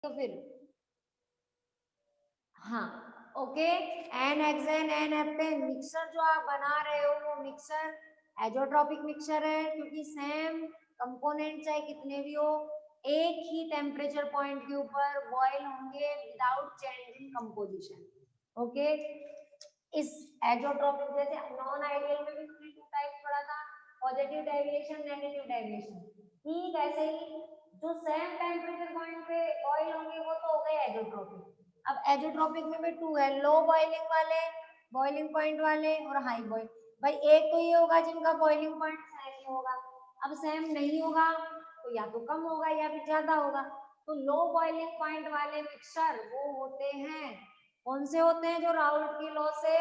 तो फिर हाँ okay, n hexane n heptane mixture जो आप बना रहे हो वो मिक्सचर एजोट्रॉपिक मिक्सचर है, क्योंकि सेम कंपोनेंट चाहे कितने भी हो एक ही टेम्परेचर पॉइंट के ऊपर बॉयल होंगे without change in composition. Okay, इस एजोट्रॉपिक जैसे नॉन आइडियल में भी हमने टू टाइप्स पढ़ा था, पॉजिटिव डेविएशन नेगेटिव डेविएशन, ठीक ऐसे ही जो सेम टेम्परेचर पॉइंट पे बॉयल होंगे वो तो हो गए एजोट्रॉपिक। अब एजोट्रॉपिक में भी टू है, लो बॉइलिंग वाले, बॉइलिंग पॉइंट वाले और हाई बॉइल। भाई एक तो ये होगा जिनका बॉइलिंग पॉइंट सेम ही होगा, अब सेम नहीं होगा तो या तो कम होगा या फिर ज्यादा होगा। तो लो बॉइलिंग पॉइंट वाले मिक्सचर वो होते हैं, कौन से होते हैं, जो राउल्ट की लॉ से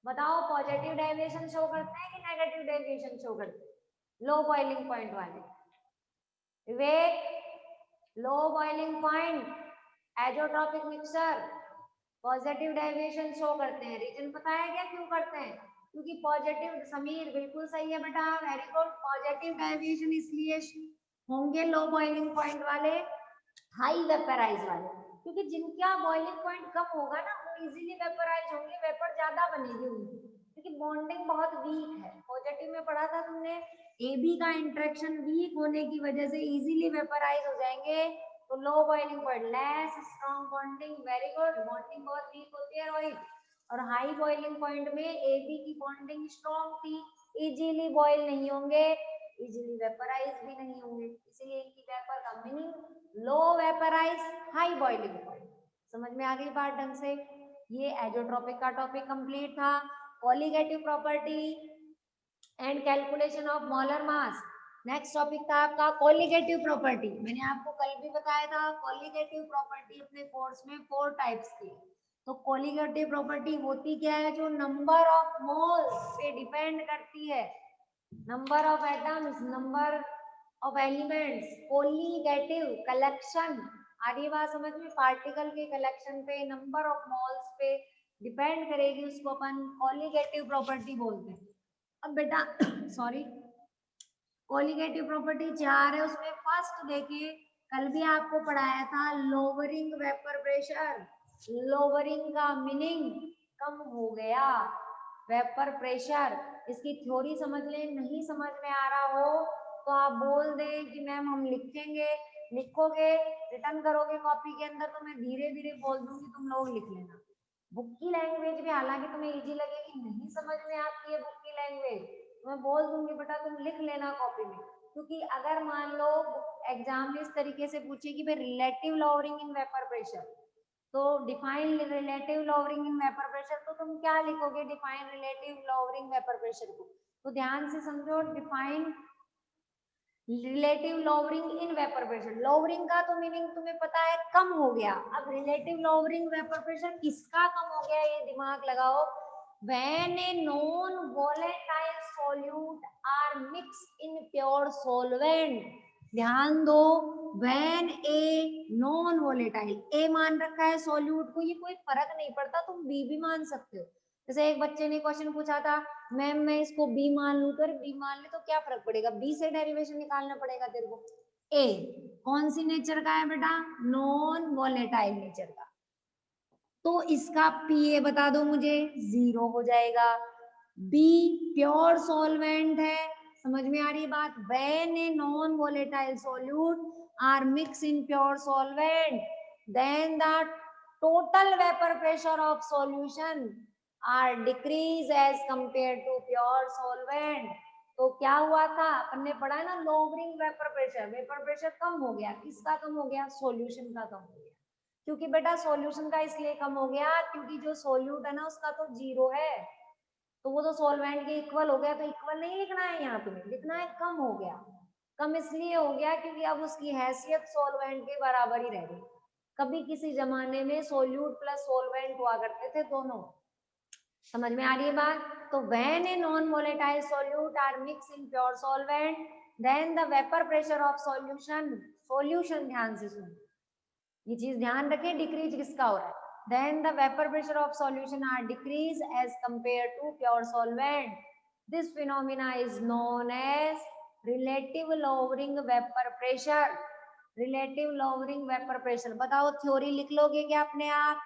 बताओ पॉजिटिव डेविएशन शो करते हैं कि नेगेटिव डेविएशन शो करते हैं, लो बॉइलिंग पॉइंट वाले। Vivek, low boiling point azeotropic mixture positive deviation show करते हैं, रीजन पता है क्या क्यों करते हैं? क्योंकि पॉजिटिव, समीर बिल्कुल सही है बेटा, वेरी गुड, पॉजिटिव डेविएशन इसलिए होंगे लो बॉइलिंग पॉइंट वाले, हाई वेपराइज वाले, क्योंकि जिनका बॉइलिंग पॉइंट कम होगा ना वो इजीली वेपराइज होंगे, वेपर ज्यादा बनेगी उनकी, क्योंकि बॉन्डिंग बहुत वीक है। पॉजिटिव में पढ़ा था तुमने, AB का इंटरेक्शन वीक होने की वजह से इजीली वेपराइज हो जाएंगे, तो लो boiling point less strong bonding, very good, bonding बहुत वीक होती है रोहित। और हाई बॉइलिंग पॉइंट में AB की बॉन्डिंग स्ट्रॉन्ग थी, इजीली बॉयल नहीं होंगे, इजीली वेपराइज भी नहीं होंगे, इसीलिए इनकी वेपर का मीनिंग लो वेपराइज हाई बॉइलिंग पॉइंट। समझ में आ गई बात ढंग से? ये एजोट्रॉपिक का टॉपिक कंप्लीट था। Colligative property and calculation of molar mass, next topic था आपका कॉलीगेटिव प्रॉपर्टी। मैंने आपको कल भी बताया था कॉलीगेटिव प्रॉपर्टी अपने कोर्स में 4 टाइप्स की। तो कॉलीगेटिव प्रॉपर्टी होती क्या है? जो नंबर ऑफ मोल्स पे डिपेंड करती है, number of atoms, number of elements, colligative collection, आ रही बात समझ में? पार्टिकल के कलेक्शन पे, नंबर ऑफ मोल्स पे डिपेंड करेगी, उसको अपन कॉलीगेटिव प्रॉपर्टी बोलते हैं। अब बेटा सॉरी, कॉलीगेटिव प्रॉपर्टी 4 है, उसमें फर्स्ट देखिए, कल भी आपको पढ़ाया था लोअरिंग वेपर प्रेशर। लोअरिंग का मीनिंग कम हो गया वेपर प्रेशर, इसकी थ्योरी समझ लें, नहीं समझ में आ रहा हो तो आप बोल दें कि मैम हम लिखेंगे, लिखोगे रिटर्न करोगे कॉपी के अंदर तो मैं धीरे धीरे बोल दूंगी, तुम लोग लिख लेना। बुक की लैंग्वेज भी हालांकि तुम्हें इजी लगेगी, नहीं समझ में आती है बुक की लैंग्वेज, मैं बोल दूंगी बेटा तुम लिख लेना कॉपी में, क्योंकि अगर मान लो एग्जाम में इस तरीके से पूछे कि भाई relative lowering in vapour pressure, तो define relative lowering in vapour pressure, तो तुम क्या लिखोगे define relative lowering vapour pressure को? तो ध्यान से समझो, define relative lowering in vapour pressure, lowering का तो मीनिंग तुम्हें पता है कम हो गया, अब रिलेटिव लॉवरिंग वेपर प्रेशर किसका कम हो गया, ये दिमाग लगाओ। When a non-volatile solute are mixed in pure solvent, ध्यान दो, when a non-volatile, a मान रखा है solute को, ये कोई फर्क नहीं पड़ता, तुम b भी मान सकते हो। जैसे एक बच्चे ने क्वेश्चन पूछा था, मैम मैं इसको बी मान लूं, तो बी मान ले तो क्या फर्क पड़ेगा, बी से डेरिवेशन निकालना पड़ेगा तेरे को। ए कौन सी नेचर का है बेटा? नॉन वोलेटाइल नेचर का, तो इसका पीए बता दो मुझे, 0 हो जाएगा। बी प्योर सॉल्वेंट है, समझ में आ रही बात? When a non volatile solute are mix in pure solvent, then the total vapour pressure of solution are decrease as compare to pure solvent. तो क्या हुआ था, अपन ने पढ़ा है ना, लोअरिंग वेपर प्रेशर कम हो गया, किसका कम हो गया? सॉल्यूशन का कम हो गया। क्योंकि बेटा सॉल्यूशन का इसलिए कम हो गया क्योंकि जो सोल्यूट है ना उसका तो 0 है, तो वो तो सॉल्वेंट के इक्वल हो गया, तो इक्वल नहीं लिखना है यहाँ, तुम्हें लिखना है कम हो गया। कम इसलिए हो गया क्योंकि अब उसकी हैसियत सॉल्वेंट के बराबर ही रह गई। कभी किसी जमाने में सोल्यूट प्लस सॉल्वेंट हुआ करते थे दोनों, समझ में आ रही है बात? तो when a non-volatile solute are mixed in pure solvent, then the vapor pressure of solution ध्यान से सुनो, ये चीज ध्यान रखें, डिक्रीज किसका हो रहा है? then the vapor pressure of solution are decreased as compared to pure solvent. This phenomena is known as relative lowering vapor pressure. Relative lowering vapour pressure. बताओ थ्योरी लिख लोगे क्या अपने आप?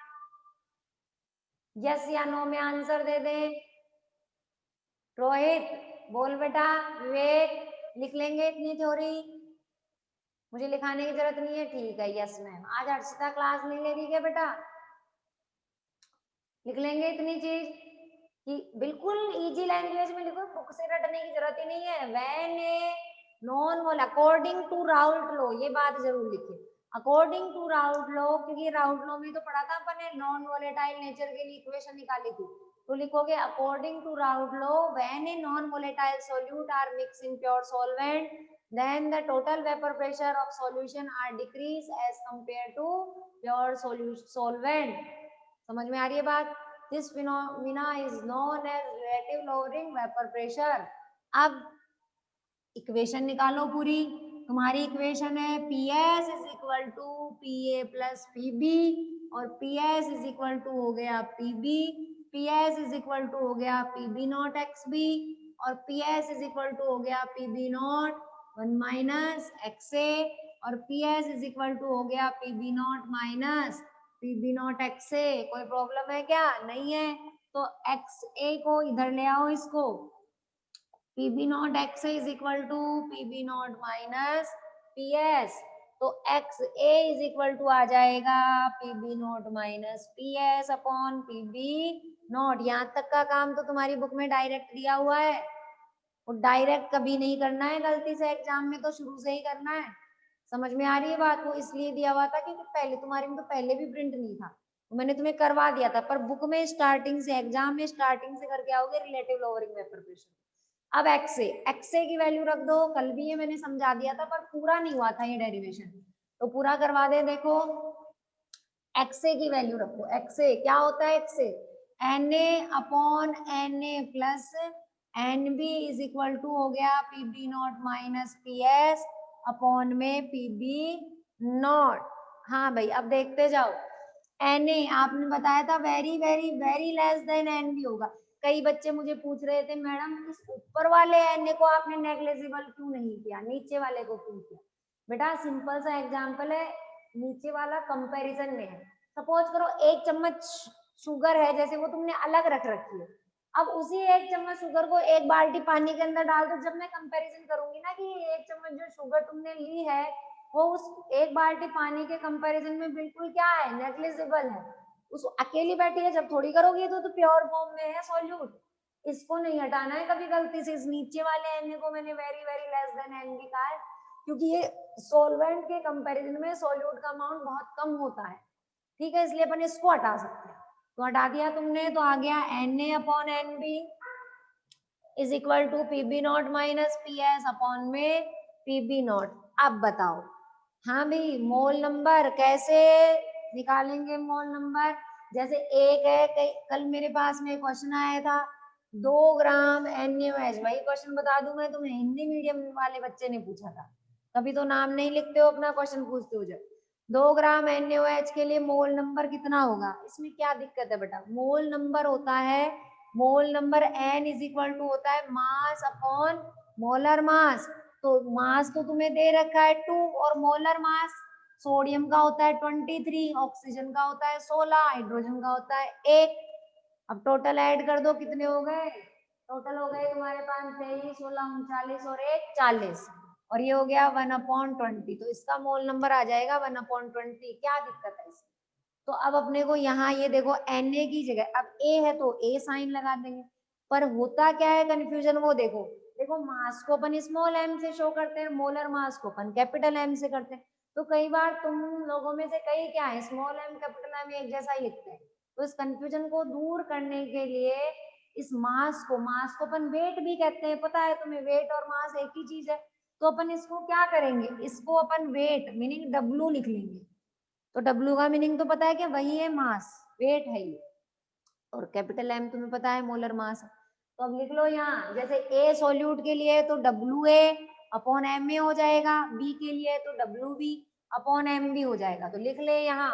यस या नो में आंसर दे दे। रोहित बोल बेटा, विवेक लिख लेंगे इतनी थ्योरी? मुझे लिखाने की जरूरत नहीं है, ठीक है। Yes ma'am. आज अर्षिता क्लास नहीं ले रही क्या बेटा? लिख लेंगे इतनी चीज कि बिल्कुल इजी लैंग्वेज में लिखो, बुक से रटने की जरूरत ही नहीं है। When a non mole according to Raoult law, ये बात जरूर लिखिए, अकॉर्डिंग टू राउल्ट लॉ, क्योंकि राउल्ट लॉ में तो पढ़ा था अपन ने, नॉन वोलेटाइल नेचर के लिए इक्वेशन निकाली थी। तो लिखोगे according to Raoult law when a non volatile solute are mix in pure solvent then the total vapor pressure of solution are decreased as compared to pure solvent। समझ में आ रही है बात? This phenomena is known as relative lowering vapor pressure। अब equation निकालो पूरी। तुम्हारी इक्वेशन है PS is equal to PA plus PB, और PS इज इक्वल टू हो गया PB, PS is equal to हो गया PB नॉट XB, और PS इज इक्वल टू हो गया PB नॉट 1 माइनस XA, और PS इज इक्वल टू हो गया PB not minus PB not XA। कोई प्रॉब्लम है क्या? नहीं है। तो XA को इधर ले आओ, इसको PB not XA is equal to PB not minus PS। तो XA इज इक्वल टू आ जाएगा PB not minus PS upon PB not. यहाँ तक का काम तो तुम्हारी बुक में डायरेक्ट दिया हुआ है, और डायरेक्ट कभी नहीं करना है गलती से एग्जाम में, तो शुरू से ही करना है। समझ में आ रही है बात? वो इसलिए दिया हुआ था क्योंकि पहले तुम्हारे में तो पहले भी प्रिंट नहीं था, तो मैंने तुम्हें करवा दिया था, पर बुक में स्टार्टिंग से, एग्जाम में स्टार्टिंग से करके आओगे रिलेटिव लोअरिंग वेपर प्रेशर। अब एक्सए की वैल्यू रख दो, कल भी ये मैंने समझा दिया था पर पूरा नहीं हुआ था ये डेरिवेशन, तो पूरा करवा दे। देखो एक्सए की वैल्यू रखो। एक्सए क्या होता है? XA Na upon Na plus Nb is equal to हो गया Pb not minus PS upon में Pb नॉट। हाँ भाई, अब देखते जाओ। Na आपने बताया था very very very less than Nb होगा। कई बच्चे मुझे पूछ रहे थे मैडम इस ऊपर वाले Na को आपने नेग्लिजिबल क्यों नहीं किया, नीचे वाले को क्यों किया? बेटा सिंपल सा एग्जांपल है, नीचे वाला कंपैरिजन में है। सपोज करो 1 चम्मच शुगर है, जैसे वो तुमने अलग रख रखी है, अब उसी 1 चम्मच शुगर को 1 बाल्टी पानी के अंदर डाल दो। जब मैं कंपैरिजन करूंगी ना कि 1 चम्मच जो शुगर तुमने ली है वो उस 1 बाल्टी पानी के कंपैरिजन में बिल्कुल क्या है? नेग्लिजिबल है। उस अकेली बैठी है, जब थोड़ी करोगी तो प्योर फॉर्म में है सॉल्यूट। इसको नहीं हटाना है कभी गलती से। इस नीचे वाले Na को मैंने very very less than Nb कहा है, क्योंकि ये सॉल्वेंट के कंपैरिजन में सॉल्यूट का अमाउंट बहुत कम होता है, ठीक है, इसलिए अपन इसको हटा सकते हैं। तो हटा दिया तुमने, तो आ गया Na upon Nb is equal to PB not minus PS upon में PB नॉट। अब बताओ, हाँ भाई मोल नंबर कैसे निकालेंगे? मोल नंबर जैसे एक है, कल मेरे पास में क्वेश्चन आया था 2 ग्राम NaOH, वही क्वेश्चन बता दूं मैं तुम्हें, हिंदी मीडियम वाले बच्चे ने पूछा था। कभी तो नाम नहीं लिखते हो, अपना क्वेश्चन पूछते हो जब। 2 ग्राम NaOH के लिए मोल नंबर कितना होगा? इसमें क्या दिक्कत है बेटा? मोल नंबर होता है, mole number N is equal to होता है मास अपॉन मोलर मास। तो मास तो तुम्हें दे रखा है 2, और मोलर मास सोडियम का होता है 23, ऑक्सीजन का होता है 16, हाइड्रोजन का होता है 1। अब टोटल ऐड कर दो, कितने हो गए? टोटल हो गए तुम्हारे पास 23, 16, 39 और 1 40, और ये हो गया 1/20। तो इसका मोल नंबर आ जाएगा 1/20। क्या दिक्कत है इसमें? तो अब अपने को यहाँ ये देखो Na की जगह अब A है तो A साइन लगा देंगे, पर होता क्या है कंफ्यूजन? वो देखो, देखो मास को अपन स्मॉल m से शो करते हैं, मोलर मास को अपन कैपिटल M से करते हैं। तो कई बार तुम लोगों में से कई क्या है, स्मॉल m कैपिटल M एक जैसा ही लिखते हैं। तो इस कंफ्यूजन को दूर करने के लिए इस मास को अपन वेट भी कहते हैं, पता है तुम्हें? वेट और मास एक ही चीज है। तो अपन इसको क्या करेंगे? इसको अपन वेट मीनिंग W लिख लेंगे। तो W का मीनिंग तो पता है क्या? वही है मास, वेट है ये, और कैपिटल M तुम्हें पता है मोलर मास। तो अब लिख लो यहाँ, जैसे A सॉल्यूट के लिए तो WA अपॉन MA हो जाएगा, B के लिए तो WB अपॉन MB हो जाएगा। तो लिख ले यहाँ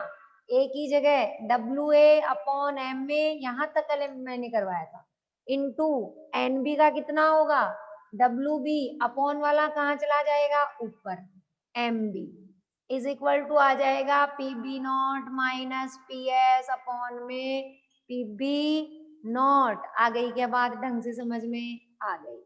A की जगह WA अपॉन MA, यहाँ तक कल मैंने करवाया था, इनटू NB का कितना होगा? WB अपॉन वाला कहाँ चला जाएगा? ऊपर MB। इज इक्वल टू आ जाएगा P B not minus P S upon में पी बी नॉट। आ गई क्या बात ढंग से समझ में आ गई।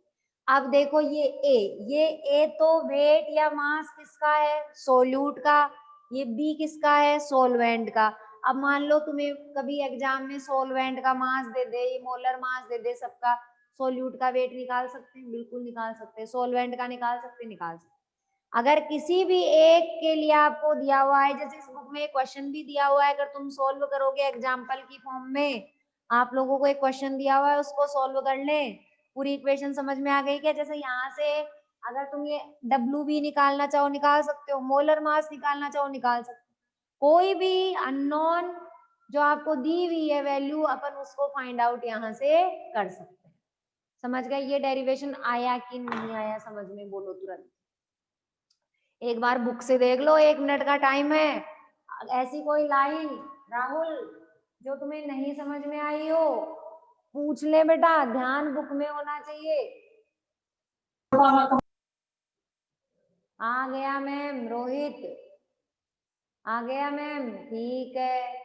अब देखो ये ए तो वेट या मास किसका है सोल्यूट का, ये बी किसका है सोलवेंट का। अब मान लो तुम्हें कभी एग्जाम में सोलवेंट का मास दे दे, मोलर मास दे दे सबका, सोल्यूट का वेट निकाल सकते हैं, बिल्कुल निकाल सकते हैं। सोलवेंट का निकाल सकते, निकाल सकते। अगर किसी भी एक के लिए आपको दिया हुआ है, जैसे इस बुक में क्वेश्चन भी दिया हुआ है, अगर तुम सोल्व करोगे एग्जाम्पल की फॉर्म में, आप लोगों को एक क्वेश्चन दिया हुआ है उसको सोल्व कर ले, पूरी इक्वेशन समझ में आ गई क्या। जैसे यहाँ से अगर तुम ये डब्ल्यू बी निकालना चाहो निकाल सकते हो, मोलर मास निकालना चाहो निकाल सकते हो, कोई भी अननोन जो आपको दी हुई है वैल्यू अपन उसको फाइंड आउट यहाँ से कर सकते हैं। समझ गए। ये डेरिवेशन आया कि नहीं आया समझ में, बोलो तुरंत। एक बार बुक से देख लो, 1 मिनट का टाइम है। ऐसी कोई लाइन राहुल जो तुम्हें नहीं समझ में आई हो पूछ ले बेटा, ध्यान बुक में होना चाहिए। आ गया मैम रोहित, आ गया मैम, ठीक है।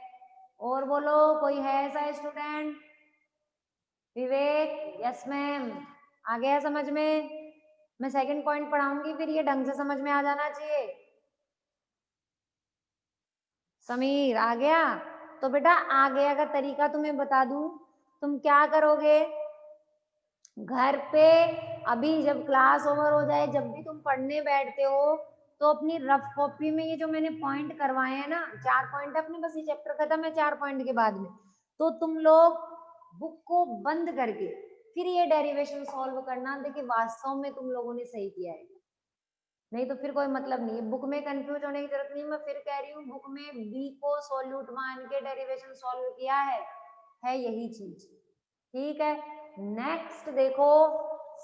और बोलो कोई है ऐसा स्टूडेंट। विवेक, यस मैम, आ गया समझ में। मैं सेकंड पॉइंट पढ़ाऊंगी फिर ये ढंग से समझ में आ जाना चाहिए। समीर आ गया। तो बेटा आ गया का तरीका तुम्हें बता दूं, तुम क्या करोगे घर पे, अभी जब क्लास ओवर हो जाए, जब भी तुम पढ़ने बैठते हो, तो अपनी रफ कॉपी में ये जो मैंने पॉइंट करवाए हैं ना, 4 पॉइंट अपने, बस ये चैप्टर खत्म है 4 पॉइंट के बाद में, तो तुम लोग बुक को बंद करके फिर ये डेरिवेशन सॉल्व करना, देखिए वास्तव में तुम लोगों ने सही किया है, नहीं तो फिर कोई मतलब नहीं है। बुक में कंफ्यूज होने की जरूरत नहीं, मैं फिर कह रही हूँ बुक में बी को सोल्यूट मान के डेरिवेशन सॉल्व किया है यही चीज, ठीक है। नेक्स्ट देखो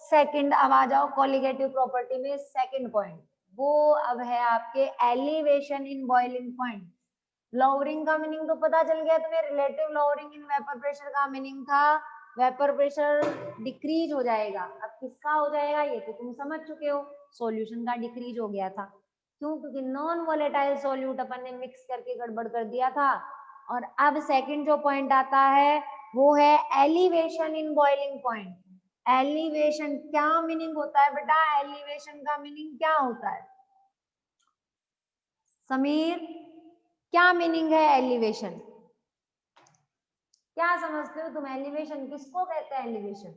सेकंड, अब आ जाओ कॉलिगेटिव प्रॉपर्टी में सेकंड पॉइंट, वो अब है आपके elevation in boiling point. Lowering का मीनिंग तो पता चल गया तुम्हें, relative lowering in vapour pressure का मीनिंग था वेपर प्रेशर डिक्रीज हो जाएगा। अब किसका हो जाएगा ये तो तुम समझ चुके हो, सॉल्यूशन का डिक्रीज हो गया था। क्यों, क्योंकि नॉन वोलेटाइल सॉल्यूट अपन ने मिक्स करके गड़बड़ कर दिया था। और अब सेकंड जो पॉइंट आता है वो है elevation in boiling point. Elevation क्या मीनिंग होता है बेटा, एलिवेशन का मीनिंग क्या होता है समीर, क्या मीनिंग है एलिवेशन, क्या समझते हो तुम एलिवेशन किसको कहते हैं। एलिवेशन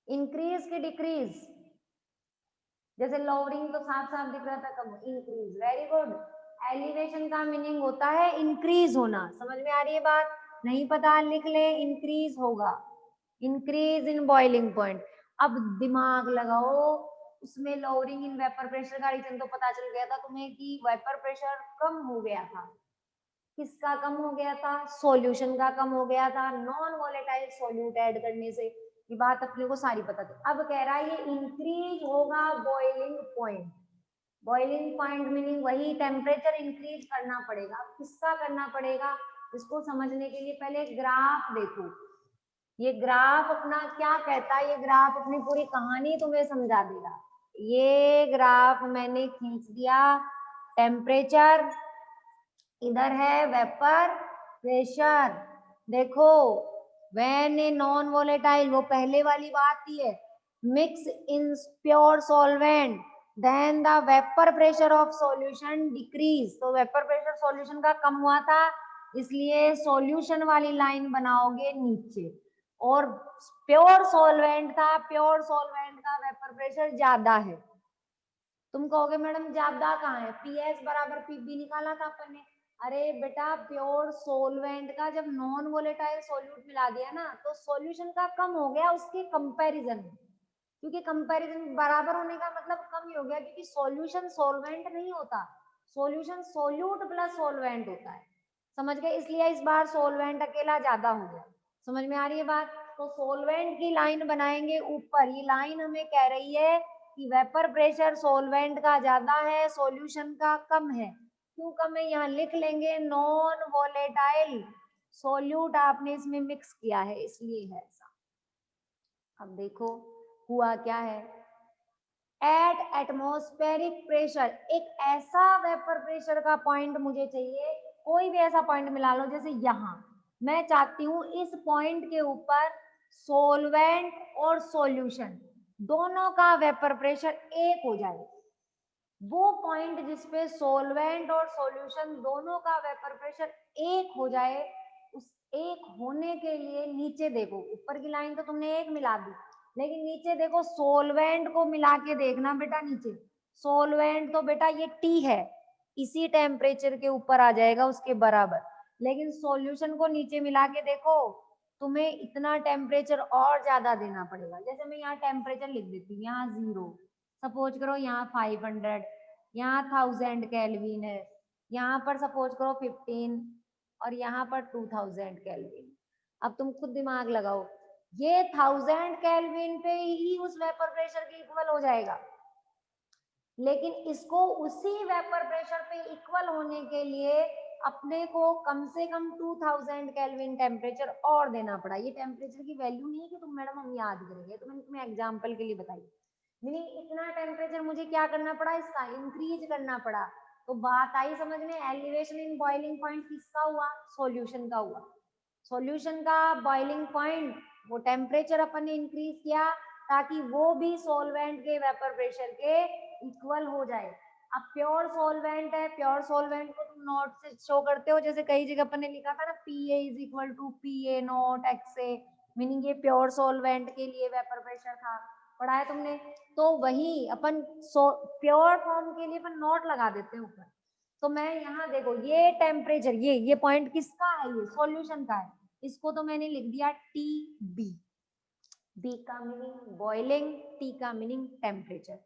इंक्रीज की डिक्रीज, जैसे लोअरिंग तो साफ साफ दिख रहा था, कम इंक्रीज, वेरी गुड। एलिवेशन का मीनिंग होता है इंक्रीज होना, समझ में आ रही है बात, नहीं पता लिख ले, इंक्रीज होगा, इंक्रीज इन बॉइलिंग पॉइंट। अब दिमाग लगाओ, उसमें लोअरिंग इन वेपर प्रेशर का रीजन तो पता चल गया था तुम्हें कि वेपर प्रेशर कम हो गया था, किसका कम हो गया था, सॉल्यूशन का कम हो गया था, नॉन वोलेटाइल सॉल्यूट ऐड करने से, ये बात अपने को सारी पता थी। अब कह रहा है ये इंक्रीज होगा boiling point, boiling point meaning वही टेम्परेचर इंक्रीज करना पड़ेगा। अब किसका करना पड़ेगा, इसको समझने के लिए पहले ग्राफ देखो, ये ग्राफ अपना क्या कहता है, ये ग्राफ अपनी पूरी कहानी तुम्हें समझा देगा। ये ग्राफ मैंने खींच दिया, टेम्परेचर इधर है वेपर प्रेशर, देखो व्हेन ए नॉन वोलेटाइल, वो पहले वाली बात ही है, mix in pure solvent then the vapour pressure of solution decrease, तो वेपर प्रेशर सॉल्यूशन का कम हुआ था, इसलिए सॉल्यूशन वाली लाइन बनाओगे नीचे, और प्योर सॉल्वेंट था, प्योर सॉल्वेंट का वेपर प्रेशर ज्यादा है। तुम कहोगे मैडम ज्यादा कहाँ है, पीएस बराबर पीबी निकाला था अपन ने। अरे बेटा प्योर सोलवेंट का जब नॉन वोलेटाइल सॉल्यूट मिला दिया ना, तो सॉल्यूशन का कम हो गया उसके कंपैरिजन में, क्योंकि कंपैरिजन बराबर होने का मतलब कम ही हो गया, क्योंकि सॉल्यूशन सॉल्वेंट नहीं होता, सॉल्यूशन सोल्यूट प्लस सॉल्वेंट होता है, समझ गए, इसलिए इस बार सॉल्वेंट अकेला ज्यादा हो गया। समझ में आ रही है बात, तो सॉल्वेंट की लाइन बनाएंगे ऊपर, ये लाइन हमें कह रही है कि वेपर प्रेशर सॉल्वेंट का ज्यादा है, सॉल्यूशन का कम है। क्यों कम है, यहाँ लिख लेंगे, नॉन वोलेटाइल सॉल्यूट आपने इसमें मिक्स किया है इसलिए है ऐसा। अब देखो हुआ क्या है, एट एटमॉस्फेरिक प्रेशर, एक ऐसा वेपर प्रेशर का पॉइंट मुझे चाहिए, कोई भी ऐसा पॉइंट मिला लो, जैसे यहाँ मैं चाहती हूँ इस पॉइंट के ऊपर सोलवेंट और सॉल्यूशन दोनों का वेपर प्रेशर एक हो जाए। वो पॉइंट जिसपे सोलवेंट और सॉल्यूशन दोनों का वेपर प्रेशर एक हो जाए, उस एक होने के लिए नीचे देखो, ऊपर की लाइन तो तुमने एक मिला दी, लेकिन नीचे देखो सोलवेंट को मिला के देखना बेटा, नीचे सोलवेंट तो बेटा ये टी है, इसी टेम्परेचर के ऊपर आ जाएगा उसके बराबर, लेकिन सॉल्यूशन को नीचे मिला के देखो, तुम्हें इतना टेम्परेचर और ज्यादा देना पड़ेगा। जैसे मैं यहाँ टेम्परेचर लिख देती हूँ, यहाँ 0, सपोज करो यहाँ 500, यहाँ 1000 केल्विन है, यहाँ पर सपोज करो 15 और यहाँ पर 2000 केल्विन। अब तुम खुद दिमाग लगाओ, ये 1000 केल्विन पे ही उस वेपर प्रेशर के इक्वल हो जाएगा, लेकिन इसको उसी वेपर प्रेशर पे इक्वल होने के लिए अपने को कम से कम 2000 केल्विन टेम्परेचर और देना पड़ा। ये टेम्परेचर की वैल्यू नहीं है कि तुम मैडम हम याद करेंगे, तो मैंने तुम्हें एग्जांपल के लिए बताई, मीनिंग इतना टेम्परेचर मुझे क्या करना पड़ा, इसका इंक्रीज करना पड़ा। तो बात आई समझ में, एलिवेशन इन बॉइलिंग पॉइंट किसका हुआ, सॉल्यूशन का हुआ। सॉल्यूशन का बॉइलिंग पॉइंट, वो टेम्परेचर अपन ने इंक्रीज किया ताकि वो भी सॉल्वेंट के वेपर प्रेशर के इक्वल हो जाए। अब प्योर सॉल्वेंट है, प्योर सॉल्वेंट को तुम नोट से शो करते हो, जैसे कई जगह अपन ने लिखा था ना Pa is equal to Pa not XA, meaning ये प्योर सॉल्वेंट के लिए वेपर प्रेशर था, पढ़ा है तुमने। तो वही अपन प्योर फॉर्म के लिए अपन नोट लगा देते हैं ऊपर। तो मैं यहाँ देखो ये टेम्परेचर, ये पॉइंट किसका है, ये सॉल्यूशन का है, इसको तो मैंने लिख दिया TB। बी का मीनिंग बॉइलिंग, टी का मीनिंग टेम्परेचर।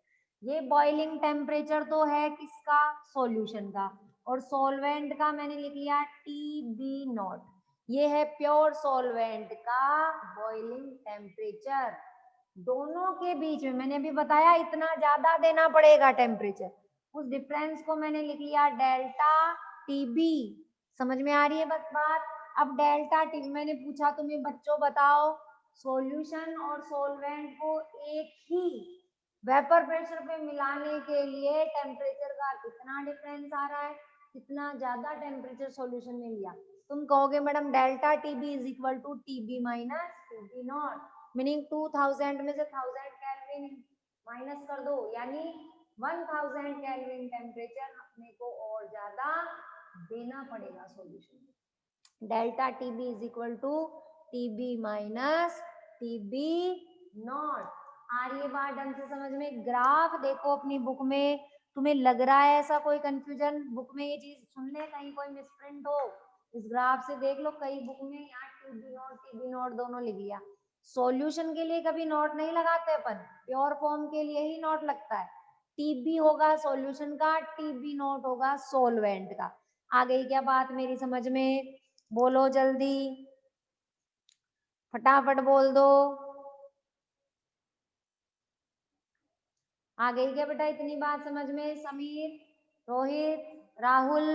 ये बॉइलिंग टेम्परेचर तो है किसका, सॉल्यूशन का, और सॉल्वेंट का मैंने लिख लिया TB नॉट। ये है प्योर सॉल्वेंट का बॉइलिंग टेम्परेचर। दोनों के बीच में मैंने अभी बताया इतना ज्यादा देना पड़ेगा टेम्परेचर, उस डिफरेंस को मैंने लिख लिया डेल्टा TB। समझ में आ रही है बस बात। अब डेल्टा TB मैंने पूछा तुम्हें बच्चों बताओ, सॉल्यूशन और सॉल्वेंट को एक ही वेपर प्रेशर पे मिलाने के लिए टेम्परेचर का कितना डिफरेंस आ रहा है, कितना ज्यादा टेम्परेचर सॉल्यूशन ने लिया। तुम कहोगे madam delta TB is equal to TB minus TB not, meaning 2000 में से 1000 केल्विन माइनस कर दो, यानी 1000 केल्विन टेम्परेचर अपने को और ज्यादा देना पड़ेगा सॉल्यूशन में। Delta TB is equal to TB minus TB naught. आ रही है बात ढंग से समझ में। ग्राफ देखो अपनी बुक में, तुम्हें लग रहा है ऐसा कोई कंफ्यूजन, बुक में ये चीज सुन ले, कहीं कोई मिसप्रिंट हो, इस ग्राफ से देख लो, कई बुक में यहाँ TB नॉट दोनों लिख लिया। सॉल्यूशन के लिए कभी नोट नहीं लगाते अपन, प्योर फॉर्म के लिए ही नोट लगता है। TB होगा सॉल्यूशन का, TB नोट होगा सॉल्वेंट का। आ गई क्या बात मेरी समझ में, बोलो जल्दी, फटाफट बोल दो। आ गई क्या बेटा इतनी बात समझ में, समीर, रोहित, राहुल,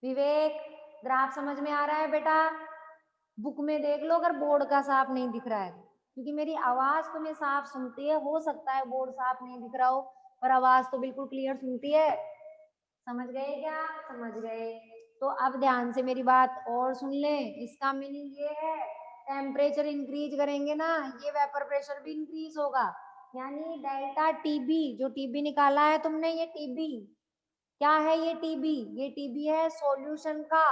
विवेक, ग्राफ समझ में आ रहा है बेटा। बुक में देख लो अगर बोर्ड का साफ नहीं दिख रहा है, क्योंकि मेरी आवाज तुम्हें साफ सुनती है, हो सकता है बोर्ड साफ नहीं दिख रहा हो, पर आवाज तो बिल्कुल क्लियर सुनती है। समझ गए क्या, समझ गए। तो अब ध्यान से मेरी बात और सुन ले, इसका मीनिंग ये है टेम्परेचर इंक्रीज करेंगे ना, ये वेपर प्रेशर भी इंक्रीज होगा, यानी डेल्टा TB, जो TB निकाला है तुमने, ये TB क्या है, ये TB, ये TB है सॉल्यूशन का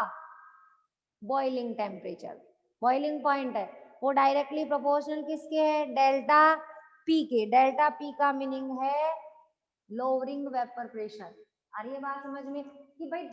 बॉइलिंग टेम्परेचर, बॉइलिंग पॉइंट है, वो डायरेक्टली प्रोपोर्शनल किसके है, डेल्टा P के। डेल्टा P का मीनिंग है लोअरिंग वेपर प्रेशर। आ रही है बात समझ में, कि भाई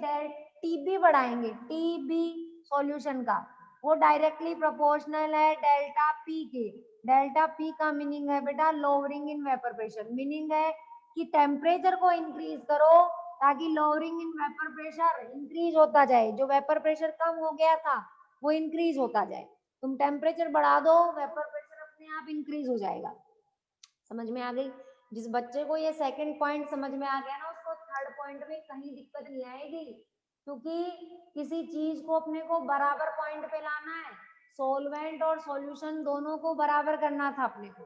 TB बढ़ाएंगे, TB सॉल्यूशन का, वो डायरेक्टली प्रोपोर्शनल है डेल्टा P के। डेल्टा P का मीनिंग है बेटा lowering in vapour pressure, meaning है कि टेम्परेचर को इंक्रीज करो ताकि lowering in vapour pressure increase होता जाए, जो वेपर प्रेशर कम हो गया था वो इंक्रीज होता जाए। तुम टेम्परेचर बढ़ा दो, वेपर प्रेशर अपने आप इंक्रीज हो जाएगा। समझ में आ गई। जिस बच्चे को ये सेकंड पॉइंट समझ में आ गया ना, उसको थर्ड पॉइंट में कहीं दिक्कत नहीं आएगी, क्योंकि किसी चीज को अपने को बराबर पॉइंट पे लाना है, सोलवेंट और सॉल्यूशन दोनों को बराबर करना था अपने को।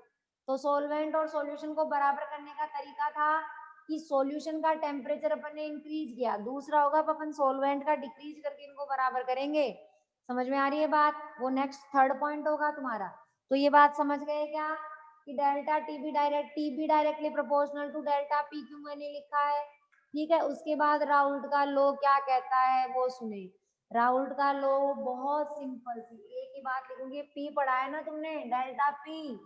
तो सॉल्वेंट और सॉल्यूशन को बराबर करने का तरीका था कि सॉल्यूशन का टेम्परेचर अपन ने इंक्रीज किया, दूसरा होगा अपन सॉल्वेंट का डिक्रीज करके इनको बराबर करेंगे। समझ में आ रही है बात? वो नेक्स्ट थर्ड पॉइंट होगा तुम्हारा। तो ये बात समझ गए क्या कि delta TB directly proportional to delta P, क्यों मैंने लिखा है, ठीक है। उसके बाद राउल्ट का लॉ क्या कहता है वो सुने। राउल्ट का लॉ बहुत सिंपल सी एक ही बात लिखूंगी, पी पढ़ा है ना तुमने, डेल्टा पी,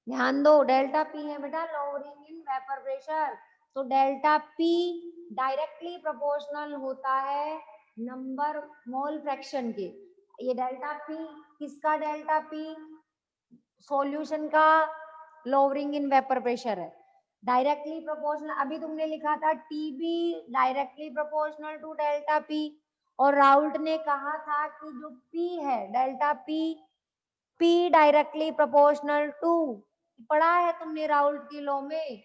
ध्यान दो, डेल्टा पी है बेटा लोअरिंग इन वेपर प्रेशर। तो डेल्टा पी डायरेक्टली प्रोपोर्शनल होता है नंबर मोल फ्रैक्शन के। ये डेल्टा पी किसका, डेल्टा पी सॉल्यूशन का लोअरिंग इन वेपर प्रेशर है, डायरेक्टली प्रोपोर्शनल। अभी तुमने लिखा था TB directly proportional to delta P, और राउल्ट ने कहा था कि जो पी है delta P, P directly proportional to, पढ़ा है तुमने राउल्ट की लॉ में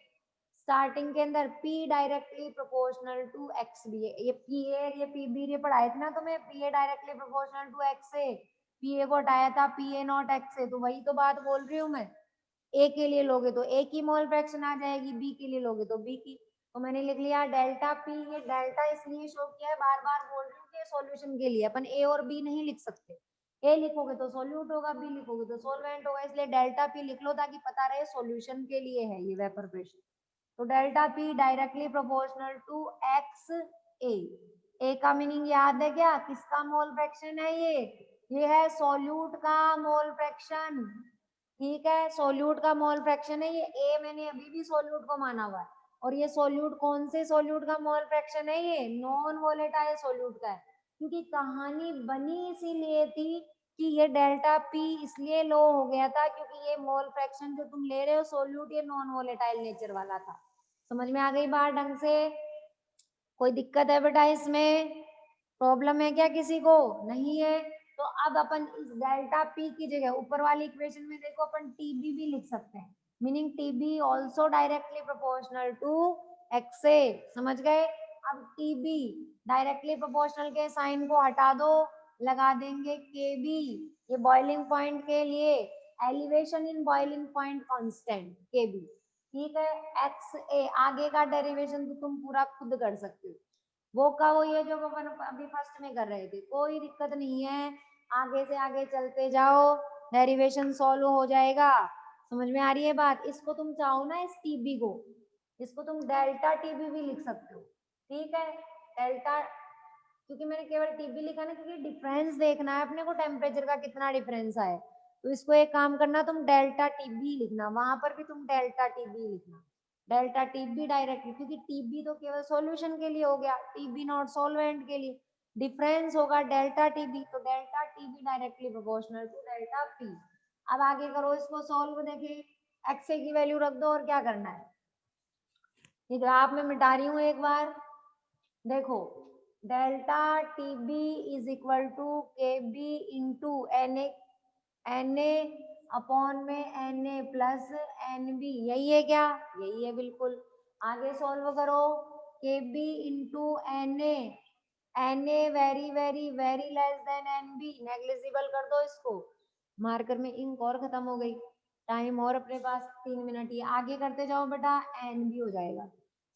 स्टार्टिंग के अंदर, P directly proportional to x B A, ये पी ए ये पी बी ये पढ़ाए थे ना तुम्हें, P A directly proportional to x A, P A को हटाया था P A not X A, तो वही तो बात बोल रही हूँ मैं। ए के लिए लोगे तो ए की मोल फ्रैक्शन आ जाएगी, बी के लिए लोगे तो बी की। तो मैंने लिख लिया डेल्टा पी, ये डेल्टा इसलिए शो किया है, बार बार बोल रही हूँ कि सॉल्यूशन के लिए अपन ए और बी नहीं लिख सकते, ए लिखोगे तो सॉल्यूट होगा, बी लिखोगे तो सॉल्वेंट होगा, इसलिए डेल्टा पी लिख लो ताकि पता रहे सॉल्यूशन के लिए है ये वेपर प्रेशर। तो delta P directly proportional to x A, A का मीनिंग याद है क्या, किसका मोल फ्रैक्शन है ये है सॉल्यूट का मोल फ्रैक्शन, ठीक है, सोल्यूट का मोल फ्रैक्शन है ये, ए मैंने अभी भी सोल्यूट को माना हुआ है, और ये सोल्यूट कौन से सोल्यूट का मोल फ्रैक्शन है, ये नॉन वोलेटाइल सोल्यूट का है। क्योंकि कहानी बनी इसीलिए थी कि ये डेल्टा पी इसलिए लो हो गया था क्योंकि ये मोल फ्रैक्शन जो तुम ले रहे हो सोल्यूट ये नॉन वोलेटाइल नेचर वाला था। समझ में आ गई बात ढंग से? कोई दिक्कत है बेटा इसमें, प्रॉब्लम है क्या किसी को? नहीं है। तो अब अपन इस डेल्टा पी की जगह ऊपर वाली इक्वेशन में देखो अपन टीबी भी लिख सकते हैं, meaning TB also directly proportional to x A. समझ गए? अब टीबी डायरेक्टली प्रोपोर्शनल के साइन को हटा दो, लगा देंगे के बी, ये बॉइलिंग पॉइंट के लिए elevation in boiling point constant के बी, ठीक है। एक्स ए आगे का डेरिवेशन तो तुम पूरा खुद कर सकते हो, वो का वो ये जो अपन अभी फर्स्ट में कर रहे थे, कोई दिक्कत नहीं है, आगे से आगे चलते जाओ, डेरिवेशन सॉल्व हो जाएगा। समझ में आ रही है बात? इसको तुम चाहो ना इस टीबी को, इसको तुम डेल्टा टीबी भी लिख सकते हो, ठीक है। डेल्टा, क्योंकि मैंने केवल टीबी लिखा ना क्योंकि डिफरेंस देखना है अपने को, टेम्परेचर का कितना डिफरेंस आए, तो इसको एक काम करना तुम डेल्टा टीबी लिखना, वहां पर भी तुम डेल्टा टीबी लिखना, डेल्टा टीबी डायरेक्टली, क्योंकि टीबी तो केवल सॉल्यूशन के लिए हो गया, टीबी नॉट सॉल्वेंट के लिए, डिफरेंस होगा डेल्टा टीबी, तो delta TB directly proportional to delta P. अब आगे करो इसको सॉल्व, देखिए एक्स की वैल्यू रख दो और क्या करना है, ये ग्राफ में मिटा रही हूँ एक बार, देखो delta T B is equal to K B into N A upon में N A plus N B, यही है क्या? यही है बिल्कुल। आगे सॉल्व करो, K B into N A very very very less than N B, negligible कर दो इसको, मार्कर में इंक और खत्म हो गई, टाइम और अपने पास 3 मिनट ही, आगे करते जाओ बेटा, एन बी हो जाएगा।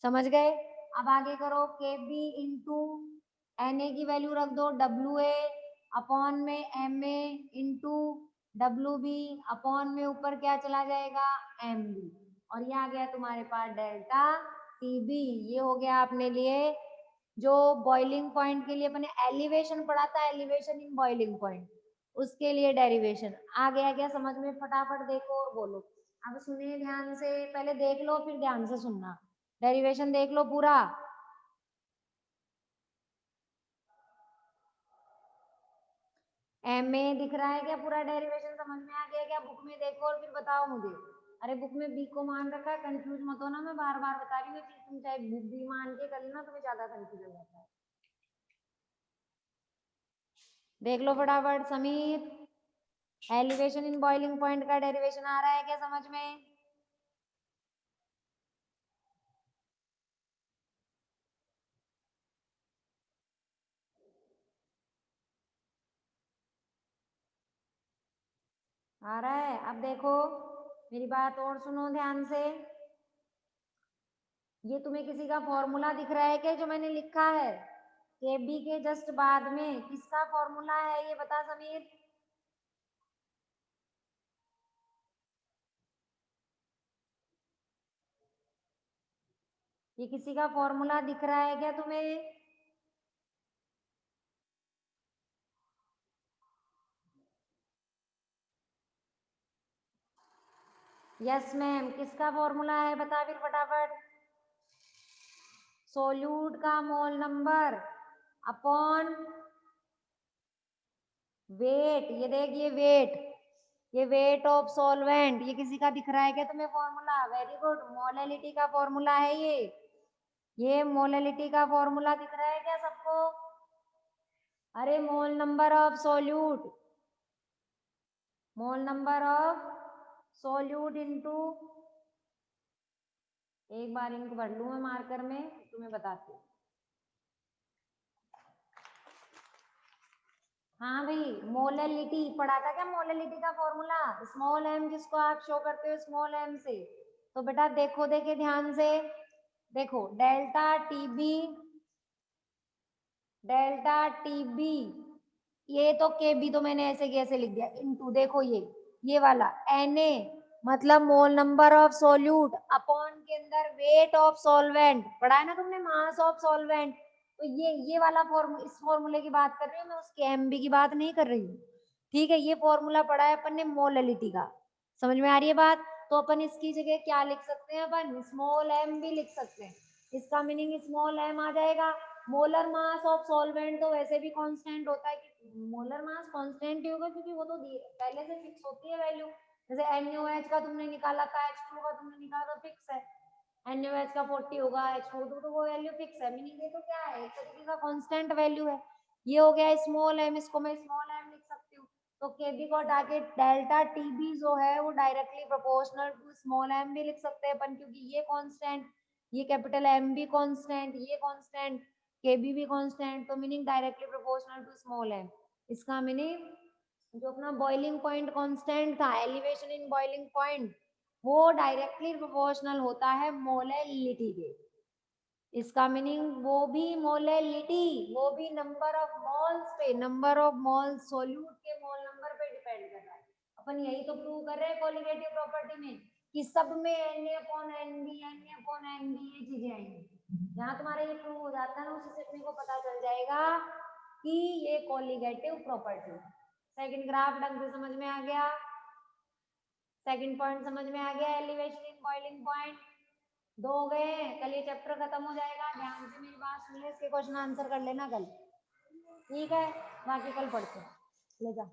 समझ गए? अब आगे करो, के बी इंटू एन ए की वैल्यू रख दो डब्ल्यू ए अपॉन में M A into W B upon में ऊपर क्या चला जाएगा, एम बी, और ये आ गया तुम्हारे पास डेल्टा टी बी। ये हो गया अपने लिए जो बॉइलिंग पॉइंट के लिए अपने एलिवेशन पढ़ा था, एलिवेशन इन बॉइलिंग पॉइंट, उसके लिए डेरिवेशन आ गया क्या समझ में? फटाफट देखो और बोलो। अब सुनिए ध्यान से, पहले देख लो फिर ध्यान से सुनना, डेरिवेशन देख लो पूरा। एम ए दिख रहा है क्या? पूरा डेरिवेशन समझ में आ गया क्या? बुक में देखो और फिर बताओ मुझे। अरे बुक में बी को मान रखा है, कंफ्यूज मत हो ना, मैं बार बार बता रही हूँ, फिर तुम चाहे बी मान के कर लेना, तुम्हें ज्यादा कंफ्यूज हो जाता है। देख लो फटाफट Sameer, elevation in boiling point का डेरिवेशन आ रहा है क्या समझ में? आ रहा है? अब देखो मेरी बात और सुनो ध्यान से। ये तुम्हें किसी का फॉर्मूला दिख रहा है क्या जो मैंने लिखा है? केबी के जस्ट बाद में किसका फॉर्मूला है ये बता समीर। ये किसी का फॉर्मूला दिख रहा है क्या तुम्हें? यस मैम, किसका फॉर्मूला है बता फिर फटाफट। सोल्यूट का मोल नंबर अपॉन वेट। ये देख, ये वेट ऑफ सॉल्वेंट, ये किसी का दिख रहा है क्या तुम्हें फॉर्मूला? वेरी गुड, मोलैलिटी का फॉर्मूला है ये मोलैलिटी का फॉर्मूला दिख रहा है क्या सबको? अरे mole number of solute, mole number of solute into, एक बार इनको भर लूं मैं मार्कर में, तुम्हें बताती हूँ। हाँ भाई, मोलैलिटी पढ़ा था क्या? मोलैलिटी का फॉर्मूला स्मॉल एम, जिसको आप शो करते हो स्मॉल एम से। तो बेटा देखो, देखे ध्यान से देखो, डेल्टा टीबी, डेल्टा टीबी, ये तो के बी तो मैंने ऐसे कैसे लिख दिया, इनटू देखो ये वाला Na, मतलब मोल नंबर ऑफ सोल्यूट अपॉन के अंदर वेट ऑफ सॉल्वेंट, पढ़ा है ना तुमने, मास ऑफ सॉल्वेंट। तो ये वाला फॉर्मूला, इस फॉर्मूले की बात कर रही हूँ मैं, उसके एमबी की बात नहीं कर रही हूँ। ठीक है, ये फॉर्मूला पढ़ा है अपन ने मोलैलिटी का, समझ में आ रही है बात? तो अपन इसकी जगह क्या लिख सकते हैं, अपन स्मॉल एम भी लिख सकते हैं। इसका मीनिंग स्मॉल एम आ जाएगा। मोलर मास ऑफ सॉल्वेंट तो वैसे भी कांस्टेंट होता है, कि मोलर मास कांस्टेंट ही होगा क्योंकि वो तो पहले से फिक्स होती है वैल्यू। जैसे NaOH का तुमने निकाला था, H2 का तुमने निकाला तो फिक्स है, NaOH का 40 होगा, H2 तो वो वैल्यू फिक्स है। मीनिंग ये तो क्या है, एक तरीके का कांस्टेंट वैल्यू है। ये हो गया स्मॉल एम, इसको मैं स्मॉल एम लिख सकती हूँ। तो केबी को हटा के डेल्टा टीबी जो है वो directly proportional to small M भी लिख सकते हैं अपन, क्योंकि ये कांस्टेंट, ये कैपिटल एम भी कांस्टेंट, ये कांस्टेंट, केबी भी कांस्टेंट, तो meaning directly proportional to small M. इसका मीनिंग जो अपना बॉइलिंग पॉइंट कांस्टेंट था, एलिवेशन इन बॉइलिंग पॉइंट, वो डायरेक्टली प्रोपोर्शनल होता है मोलैलिटी के। इसका मीनिंग वो भी मोलैलिटी, वो भी नंबर ऑफ मोल्स पे, नंबर ऑफ मोल्स सोल्यूट के मोल नंबर पे डिपेंड कर रहा है। अपन यही तो प्रूव कर रहे हैं कोलिगेटिव प्रॉपर्टी में, कि सब में Na/Nb, Na/Nb ये चीजें आएंगी। जहां तुम्हारा ये प्रूव हो जाता है ना, उसी से अपने को पता चल जाएगा कि ये कोलिगेटिव प्रॉपर्टी। सेकंड ग्राफ ढंग से समझ में आ गया? सेकंड पॉइंट समझ में आ गया, एलिवेशन इन बॉइलिंग पॉइंट। दो हो गए, कल ये चैप्टर खत्म हो जाएगा, ध्यान से मेरी बात सुन ले, इसके क्वेश्चन आंसर कर लेना कल, ठीक है? बाकी कल पढ़ते हैं, ले जा।